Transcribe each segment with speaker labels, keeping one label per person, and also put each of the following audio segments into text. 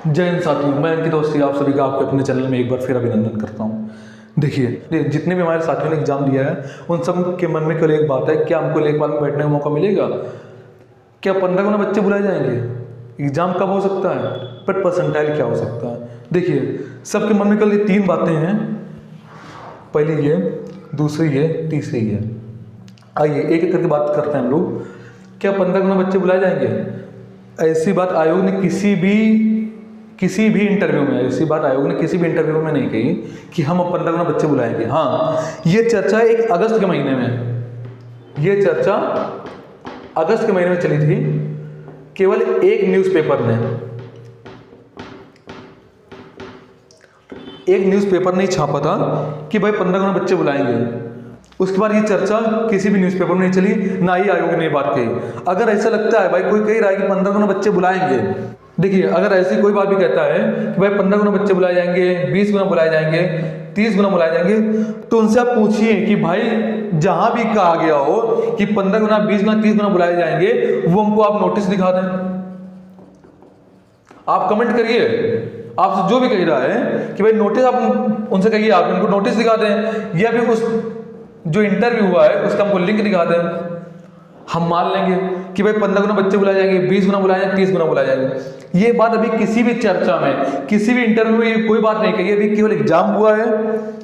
Speaker 1: जय हिंद साथियों, मैं इनकी दोस्ती आप सभी का आपके अपने चैनल में एक बार फिर अभिनंदन करता हूँ। देखिए, जितने भी हमारे साथियों ने एग्जाम दिया है उन सब के मन में केवल एक बात है, क्या हमको लेखपाल में बैठने का मौका मिलेगा? क्या 15 गुना बच्चे बुलाए जाएंगे? एग्जाम कब हो सकता है? पर परसेंटाइल क्या हो सकता है? देखिए, सबके मन में केवल ये 3 बातें हैं। पहली ये, दूसरी ये, तीसरी ये। आइए एक एक करके बात करते हैं हम लोग। क्या 15 गुना बच्चे बुलाए जाएंगे? ऐसी बात आयोग ने किसी भी इंटरव्यू में, ऐसी बात आयोग ने किसी भी इंटरव्यू में नहीं कही कि हम अब 15 गुना बच्चे बुलाएंगे। हाँ, ये चर्चा एक अगस्त के महीने में, ये चर्चा अगस्त के महीने में चली थी। केवल एक न्यूज़पेपर ने छापा था कि भाई 15 गुना बच्चे बुलाएंगे। उसके बाद ये चर्चा किसी भी न्यूज़पेपर में नहीं चली, ना ही आयोग ने बात कही। अगर ऐसा लगता है भाई कोई कह रहा है कि 15 गुना बच्चे बुलाएंगे, देखिए अगर ऐसी कोई बात भी कहता है कि भाई 15 गुना बच्चे बुलाए जाएंगे, 20 गुना बुलाए जाएंगे, 30 गुना बुलाए जाएंगे, तो उनसे आप पूछिए कि भाई जहां भी कहा गया हो कि 15 गुना, 20 गुना, 30 गुना बुलाए जाएंगे, वो हमको आप नोटिस दिखा दें। आप कमेंट करिए, आपसे जो भी कह रहा है कि भाई नोटिस, आप उनसे कहिए आप उनको नोटिस दिखा दें, या फिर उस जो इंटरव्यू हुआ है उसका हमको लिंक दिखा दें। हम मान लेंगे कि भाई 15 गुना बच्चे बुलाए जाएंगे, 20 गुना बुलाए जाएंगे, 30 गुना बुलाए जाएंगे। ये बात अभी किसी भी चर्चा में, किसी भी इंटरव्यू में ये कोई बात नहीं कही। अभी केवल एग्जाम हुआ है,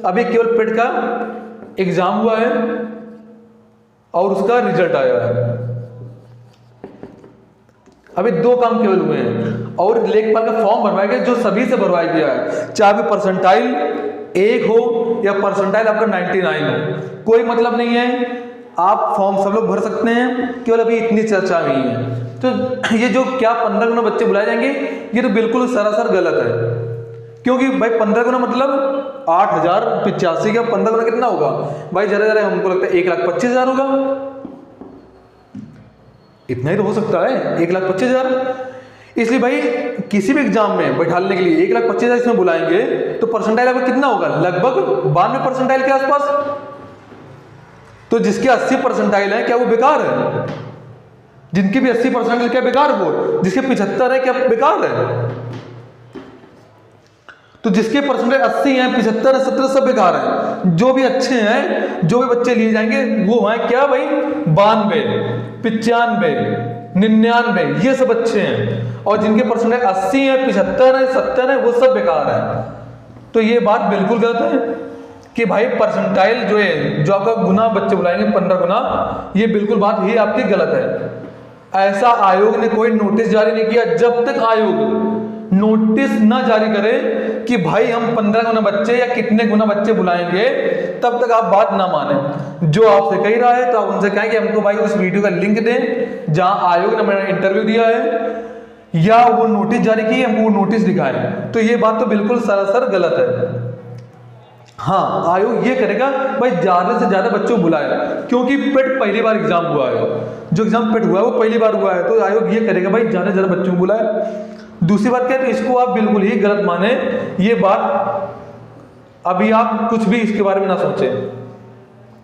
Speaker 1: अभी केवल पेट का एग्जाम हुआ है और उसका रिजल्ट आया है। अभी 2 काम केवल हुए हैं और लेखपाल का फॉर्म भरवाया गया, जो सभी से भरवाया गया है, चाहे परसेंटाइल 1 हो या परसेंटाइल आपका 99 हो, कोई मतलब नहीं है। आप फॉर्म सब लोग भर सकते हैं, केवल अभी इतनी चर्चा हुई है। तो ये जो क्या 15 गुना बच्चे बुलाए जाएंगे, ये तो बिल्कुल सरासर गलत है। क्योंकि भाई 15 गुना मतलब 8085 का 15 गुना कितना होगा भाई? जरा हमको लगता है 1,25,000 होगा। इतना ही तो हो सकता है, 1,25,000। इसलिए भाई किसी भी एग्जाम में बैठाने के लिए 1,25,000 इसमें बुलाएंगे तो परसेंटाइल आपका कितना होगा? लगभग 92 परसेंटाइल के आसपास। तो जिसके 80 परसेंटाइल है, क्या वो बेकार है? जिनके भी 80 परसेंटाइल, क्या बेकार वो? जिसके 75 है, क्या बेकार है? तो जिसके परसेंटाइल 80 है, 75 है, 70 सब बेकार है। जो भी अच्छे हैं, जो भी बच्चे लिए जाएंगे वो हैं क्या भाई? 92, 95, 99, ये सब अच्छे हैं। और जिनके परसेंटाइल 80 है, 75 है, 70 है, वो सब बेकार है। तो ये बात बिल्कुल गलत है कि भाई परसेंटाइल जो है, जो आपका गुना बच्चे बुलाएंगे 15 गुना, ये बिल्कुल बात ही आपकी गलत है। ऐसा आयोग ने कोई नोटिस जारी नहीं किया। जब तक आयोग नोटिस ना जारी करे कि भाई हम 15 गुना बच्चे या कितने गुना बच्चे बुलाएंगे, तब तक आप बात ना माने। जो आपसे कह रहा है तो आप उनसे कहें कि हमको भाई उस वीडियो का लिंक दें जहां आयोग ने मेरा इंटरव्यू दिया है, या वो नोटिस जारी की, हमको वो नोटिस दिखाए। तो ये बात तो बिल्कुल सरासर गलत है। हाँ, आयोग ये करेगा भाई ज्यादा से ज्यादा बच्चों को बुलाए, क्योंकि पेट पहली बार एग्जाम हुआ है। जो एग्जाम पेट हुआ है वो पहली बार हुआ है, तो आयोग ये करेगा भाई ज्यादा से ज्यादा बच्चों को बुलाए। दूसरी बात क्या है, तो इसको आप बिल्कुल ही गलत माने। ये बात अभी आप कुछ भी इसके बारे में ना सोचे।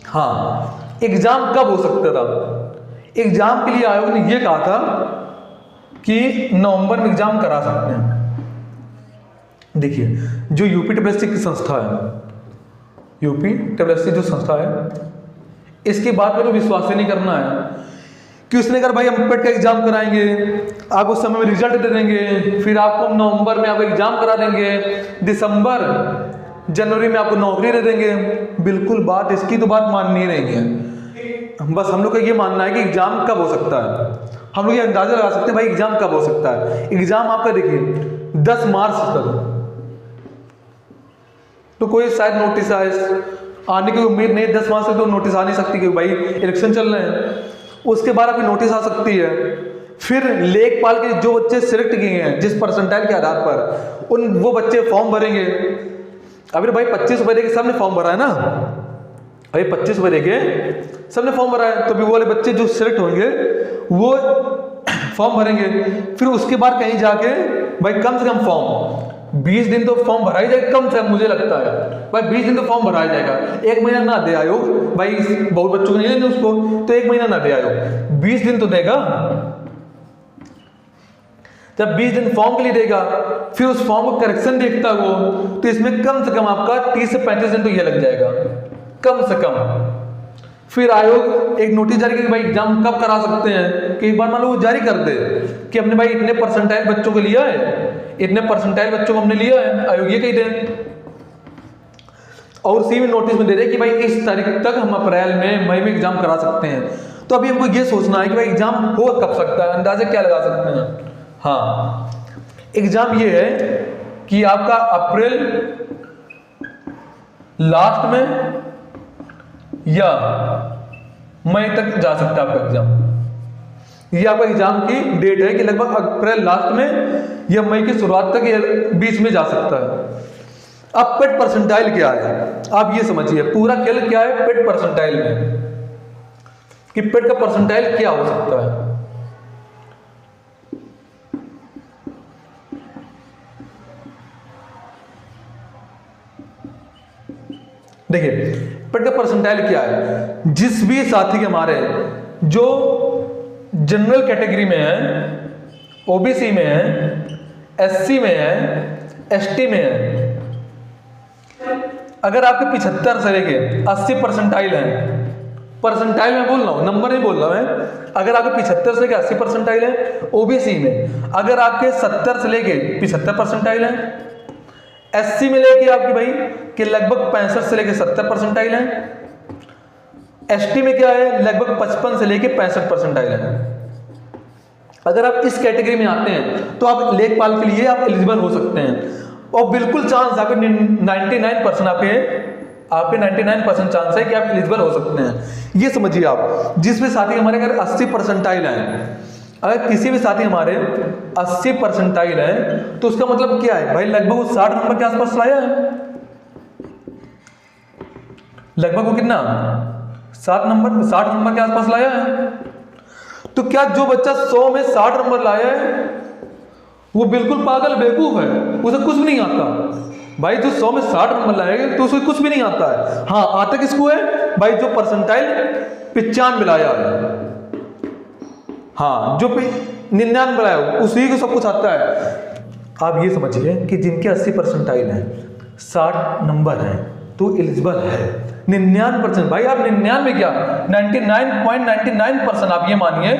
Speaker 1: हाँ, एग्जाम कब हो सकता था? एग्जाम के लिए आयोग ने यह कहा था कि नवंबर में एग्जाम करा सकते हैं। देखिए, जो यूपी ट्रिपल की संस्था है, यूपी ट्रिपल जो संस्था है, इसकी बात में तो विश्वास ही नहीं करना है कि उसने कहा भाई हम पेट का एग्जाम कराएंगे, आपको समय में रिजल्ट दे देंगे, फिर आपको नवंबर में आपको एग्जाम करा देंगे, दिसंबर जनवरी में आपको नौकरी दे देंगे। बिल्कुल बात इसकी तो बात माननी ही नहीं है। बस हम लोग का ये मानना है कि एग्जाम कब हो सकता है। हम लोग ये अंदाजा लगा सकते हैं भाई एग्जाम कब हो सकता है। एग्जाम आपका देखिए 10 मार्च तक, तो कोई शायद नोटिस आने की उम्मीद नहीं। 10 मार्च तक तो नोटिस आ नहीं सकती कि भाई इलेक्शन चल रहे हैं। उसके बाद आपकी नोटिस आ सकती है। फिर लेखपाल के जो बच्चे सिलेक्ट किए हैं जिस परसेंटाइल के आधार पर, वो बच्चे फॉर्म भरेंगे। अभी भाई 25 रुपए देके सबने फॉर्म भरा है ना, अभी 25 रुपए देके सबने फॉर्म भरा है, तो भी वो वाले बच्चे जो सिलेक्ट होंगे वो फॉर्म भरेंगे। फिर उसके बाद कहीं जाके भाई कम से कम फॉर्म 20 दिन तो फॉर्म भरा ही जाएगा, कम से कम मुझे लगता है भाई 20 दिन तो फॉर्म भरा ही जाएगा। 1 महीना ना दे आयोग भाई, बहुत बच्चों को नहीं लेंगे उसको, तो 1 महीना ना दे आयोग, 20 दिन तो देगा। जब 20 दिन फॉर्म के लिए देगा, फिर उस फॉर्म को करेक्शन देखता वो, तो इसमें कम से कम आपका 30 से 35 दिन तो ये लग जाएगा कम से कम। फिर आयोग एक नोटिस जारी करके भाई एग्जाम कब करा सकते हैं, कि एक बार मान लो वो जारी कर दे कि हमने भाई इतने परसेंटाइल बच्चों को लिया है, इतने परसेंटाइल बच्चों को हमने लिया है, आयोग ये कह दे। और उसी में नोटिस में दे रहे कि भाई इस तारीख तक हम अप्रैल में मई में एग्जाम करा सकते हैं। तो अभी हमको ये सोचना है कि भाई एग्जाम हो कब सकता है, अंदाजे क्या लगा सकते हैं। हाँ, एग्जाम ये है कि आपका अप्रैल लास्ट में या मई तक जा सकता है आपका एग्जाम। ये आपका एग्जाम की डेट है कि लगभग अप्रैल लास्ट में या मई की शुरुआत तक या बीच में जा सकता है। अब पेट परसेंटाइल क्या है, आप ये समझिए, पूरा खेल क्या है पेट परसेंटाइल में, कि पेट का परसेंटाइल क्या हो सकता है। देखिए पेट का परसेंटाइल क्या है, जिस भी साथी के हमारे जो जनरल कैटेगरी में है, ओबीसी में है, एससी में है, एसटी में है, अगर आपके 75 से लेके 80 परसेंटाइल है, परसेंटाइल में बोल रहा हूं, नंबर नहीं बोल रहा मैं, अगर आपके 75 से लेके 80 परसेंटाइल है ओबीसी में, अगर आपके 70 से लेके 75 परसेंटाइल है, एससी में लेके आपकी भाई कि लगभग 65 से लेके 70 परसेंटाइल है, एसटी में क्या है लगभग 55 से लेके 65 परसेंटाइल है। अगर आप इस कैटेगरी में आते हैं तो आप लेखपाल के लिए आप एलिजिबल हो सकते हैं, और बिल्कुल चांस आपके 99% आपके 99% चांस है कि आप एलिजिबल हो सकते हैं। ये समझिए आप, जिस भी साथी हमारे अगर 80 परसेंटाइल है, अगर किसी भी साथी हमारे 80 परसेंटाइल है तो उसका मतलब क्या है भाई, लगभग वो 60 नंबर के आसपास लाया है, लगभग वो कितना 60 नंबर के आसपास लाया है। तो क्या जो बच्चा 100 में 60 नंबर लाया है वो बिल्कुल पागल बेवकूफ है, उसे कुछ भी नहीं आता भाई। जो 100 में 60 नंबर लाएगा तो उसे कुछ भी नहीं आता है। हाँ, आता किसको है भाई, जो परसेंटाइल 95 लाया है, हाँ जो 99 लाया उसी को सब कुछ आता है। आप ये समझिए कि जिनके 80 परसेंटाइल हैं, 60 नंबर हैं, तो एलिजिबल है। 99% भाई, आप 99 क्या 99.99% आप ये मानिए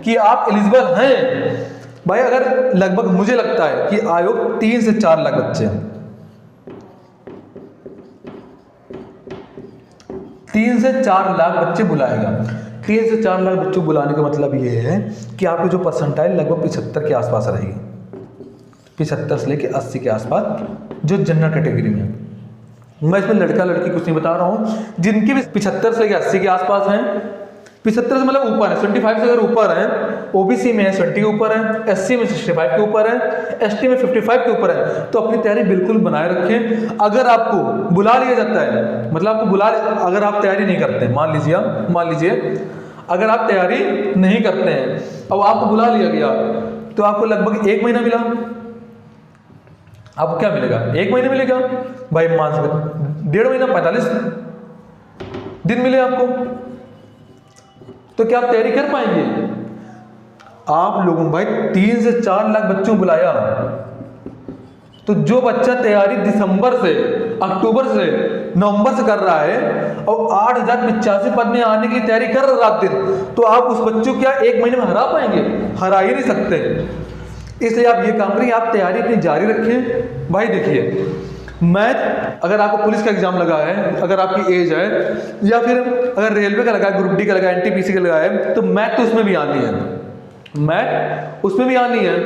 Speaker 1: कि आप एलिजिबल हैं भाई। अगर लगभग मुझे लगता है कि आयोग 3 से 4 लाख बच्चे हैं, 3 से 4 लाख बच्चे बुलाएगा। 3 से 4 लाख बच्चों बुलाने का मतलब ये है कि आपकी जो परसेंटाइल लगभग 75 के आसपास रहेगी, 75 से लेके 80 के आसपास, जो जनरल कैटेगरी में। मैं इसमें लड़का लड़की कुछ नहीं बता रहा हूं, जिनके भी 75 से लेके 80 के आसपास हैं, 75 से मतलब ऊपर है, 75 से अगर ऊपर है, ओबीसी में 70 के ऊपर है, एससी में 65 के ऊपर है, एसटी में 55 के ऊपर है, तो अपनी तैयारी बिल्कुल बनाए रखें। अगर आपको बुला लिया जाता है, मतलब आपको अगर आप तैयारी नहीं करते, मान लीजिए अगर आप तैयारी नहीं करते हैं और आपको बुला लिया गया, तो आपको लगभग 1 महीना मिला, आपको क्या मिलेगा 1 महीना मिलेगा भाई, मान सकते 1.5 महीना 45 दिन मिले आपको, तो क्या आप तैयारी कर पाएंगे? आप लोगों भाई 3 से 4 लाख बच्चों को बुलाया, तो जो बच्चा तैयारी दिसंबर से, अक्टूबर से, नवंबर से कर रहा है और 8085 पद में आने की तैयारी कर रहा है रात दिन, तो आप उस बच्चों को क्या 1 महीने में हरा पाएंगे? हरा ही नहीं सकते। इसलिए आप ये काम करिए, आप तैयारी अपनी जारी रखें। भाई देखिए, मैथ अगर आपको पुलिस का एग्जाम लगा है, अगर आपकी एज है, या फिर अगर रेलवे का लगा है, ग्रुप डी का लगा है, एनटीपीसी का लगा है, तो मैथ तो उसमें भी आनी है, मैथ उसमें भी आनी है।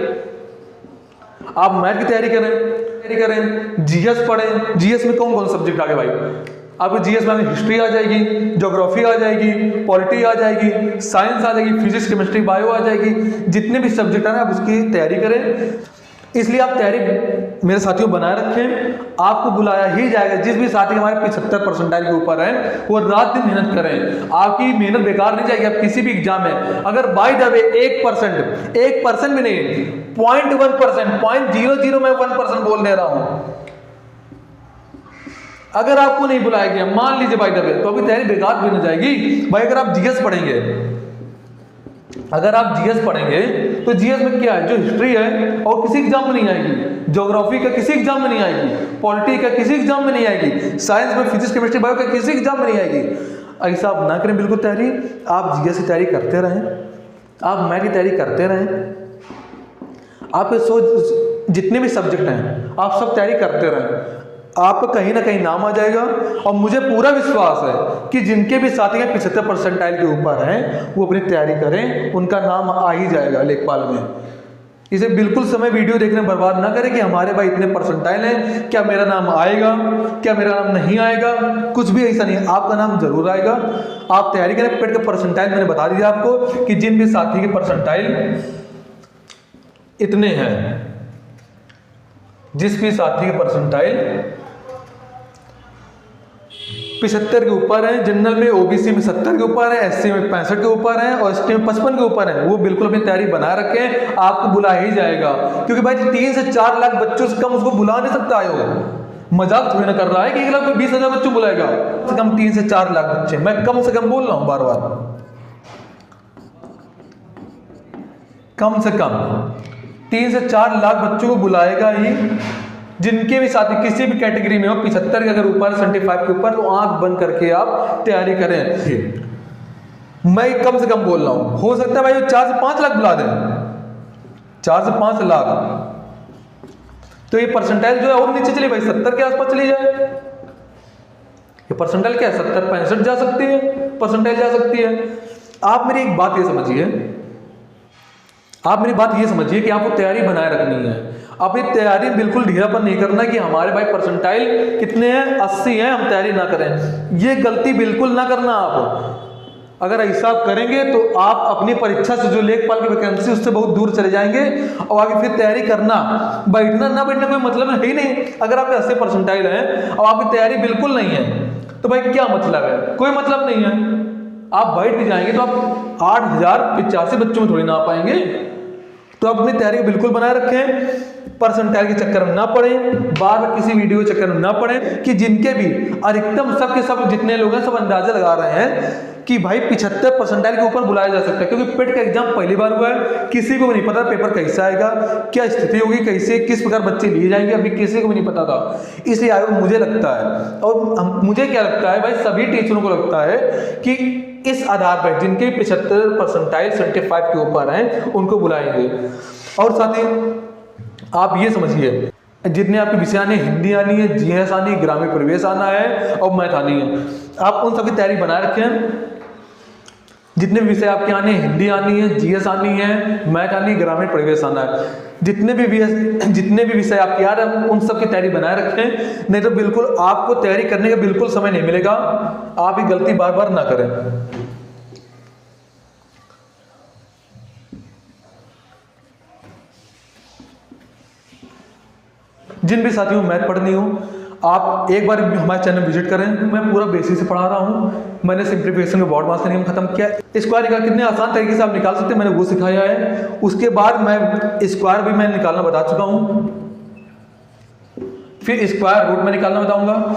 Speaker 1: आप मैथ की तैयारी करें, जीएस पढ़ें। जीएस में कौन कौन सब्जेक्ट आ गए भाई? आपको जीएस में हिस्ट्री आ जाएगी, ज्योग्राफी आ जाएगी, पॉलिटी आ जाएगी, साइंस आ जाएगी, फिजिक्स, केमिस्ट्री, बायो आ जाएगी। जितने भी सब्जेक्ट आ रहे हैं आप उसकी तैयारी करें। इसलिए आप तैयारी मेरे साथियों बनाए रखें, आपको बुलाया ही जाएगा। जिस भी साथी हमारे 75 परसेंटाइल के ऊपर है, वो रात दिन मेहनत करें, आपकी मेहनत बेकार नहीं जाएगी। आप किसी भी एग्जाम में अगर बाय द वे 1% भी नहीं, 0.1%, 0.00 मैं 1% बोल दे रहा हूं, अगर आपको नहीं बुलाया गया, मान लीजिए बाय द वे, तो अभी तैयारी बेकार भी नहीं जाएगी भाई। अगर आप जीएस पढ़ेंगे, अगर आप जीएस पढ़ेंगे तो जीएस में क्या है, जो हिस्ट्री है और किसी एग्जाम में नहीं आएगी, ज्योग्राफी का किसी एग्जाम में नहीं आएगी, पॉलिटी का किसी एग्जाम में नहीं आएगी, साइंस में फिजिक्स केमिस्ट्री बायो का किसी एग्जाम में नहीं आएगी। ऐसा आप ना करें बिल्कुल तैयारी। आप जीएस की तैयारी करते रहें, आप मैथ की तैयारी करते रहें, आप जितने भी सब्जेक्ट हैं आप सब तैयारी करते रहें, आपका कहीं ना कहीं नाम आ जाएगा। और मुझे पूरा विश्वास है कि जिनके भी साथी हैं 75 परसेंटाइल के ऊपर हैं वो अपनी तैयारी करें, उनका नाम आ ही जाएगा लेखपाल में। इसे बिल्कुल समय वीडियो देखने बर्बाद ना करें कि हमारे भाई इतने परसेंटाइल हैं, क्या मेरा नाम आएगा, क्या मेरा नाम नहीं आएगा। कुछ भी ऐसा नहीं है, आपका नाम जरूर आएगा। आप तैयारी करें। पेट के परसेंटाइल मैंने बता दिया आपको कि जिन भी साथी के परसेंटाइल इतने हैं, जिस भी साथी के परसेंटाइल 75 के ऊपर है, जनरल में ओबीसी में 70 के ऊपर है, एससी में 65 के ऊपर है और एसटी में 55 के ऊपर है, वो बिल्कुल अपनी तैयारी बना रखें, आपको बुला ही जाएगा। क्योंकि भाई 3 से 4 लाख बच्चों से कम उसको बुला नहीं सकता आयोग। मजाक थोड़ी ना कर रहा है कि 1 लाख 20,000 बच्चों बुलाएगा, से कम 3 से 4 लाख बच्चे। मैं कम से कम बोल रहा हूं बार बार, कम से कम 3 से 4 लाख बच्चों को बुलाएगा ही। जिनके भी साथी किसी भी कैटेगरी में हो, 75 के अगर ऊपर, 75 के ऊपर, तो आंख बंद करके आप तैयारी करें। मैं कम से कम बोल रहा हूं, हो सकता है भाई 4 से 5 लाख बुला दें, 4 से 5 लाख, तो ये परसेंटाइल जो है और नीचे चली भाई 70 के आसपास चली जाए। ये परसेंटाइल क्या है, 70 65 जा सकती है, परसेंटाइल जा सकती है। आप मेरी एक बात ये समझिए, आप मेरी बात ये समझिए कि आपको तैयारी बनाए रखनी है। अपनी तैयारी बिल्कुल ढीलापन नहीं करना कि हमारे भाई परसेंटाइल कितने हैं, 80 हैं, हम तैयारी ना करें। ये गलती बिल्कुल ना करना आप। अगर ऐसा आप करेंगे तो आप अपनी परीक्षा से जो लेखपाल की वैकेंसी उससे बहुत दूर चले जाएंगे और आगे फिर तैयारी करना, बैठना ना बैठना कोई मतलब है ही नहीं। अगर आपके 80 परसेंटाइल हैं और आपकी तैयारी बिल्कुल नहीं है तो भाई क्या मतलब है, कोई मतलब नहीं है। आप बैठ भी जाएंगे तो आप 8085 बच्चों में थोड़ी ना आ पाएंगे। तो आप अपनी तैयारी बिल्कुल बनाए रखें, परसेंटाइल के चक्कर में ना पड़े, बार बार किसी वीडियो के चक्कर में ना पड़े कि जिनके भी अधिकतम सब के सब जितने लोग हैं सब अंदाजा लगा रहे हैं कि भाई 75 परसेंटाइल के ऊपर बुलाया जा सकता है। क्योंकि पेट का एग्जाम पहली बार हुआ है, किसी को भी नहीं पता पेपर कैसा आएगा, क्या स्थिति होगी, कैसे किस प्रकार बच्चे लिए जाएंगे, अभी किसी को भी नहीं पता था। इसलिए आयोग मुझे लगता है और मुझे क्या लगता है भाई, सभी टीचरों को लगता है कि इस आधार पर जिनके 75 परसेंटाइल 75 के ऊपर हैं उनको बुलाएंगे। और साथ ही आप ये समझिए, जितने आपके विषय आने, हिंदी आनी है, जीएस आनी है, ग्रामीण परिवेश आना है और मैथ आनी है, आप उन सबकी तैयारी बनाए रखें। जितने भी विषय आपके आने, हिंदी आनी है, जीएस आनी है, मैथ आनी है, ग्रामीण परिवेश आना है, जितने भी विषय आपके आ रहे हैं उन सब की तैयारी बनाए रखें। नहीं तो बिल्कुल आपको तैयारी करने का बिल्कुल समय नहीं मिलेगा। आप ये गलती बार बार ना करें। जिन भी साथियों मैथ पढ़नी हो आप एक बार हमारे चैनल विजिट करें। मैं पूरा बेसिक से पढ़ा रहा हूँ। मैंने सिंप्लीफिकेशन का बॉर्ड मास का नियम खत्म किया, स्क्वायर निकाल कितने आसान तरीके से आप निकाल सकते हैं मैंने वो सिखाया है। उसके बाद मैं स्क्वायर भी मैं निकालना बता चुका हूँ, फिर स्क्वायर रूट में निकालना बताऊंगा,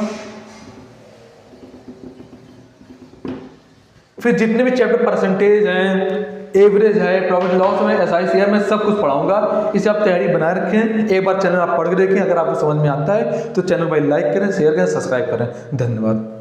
Speaker 1: फिर जितने भी चैप्टर परसेंटेज हैं, एवरेज है, प्रॉफिट लॉस में, एसआईसी है, मैं सब कुछ पढ़ाऊंगा। इसे आप तैयारी बनाए रखें। एक बार चैनल आप पढ़ के देखें, अगर आपको समझ में आता है तो चैनल भाई लाइक करें, शेयर करें, सब्सक्राइब करें। धन्यवाद।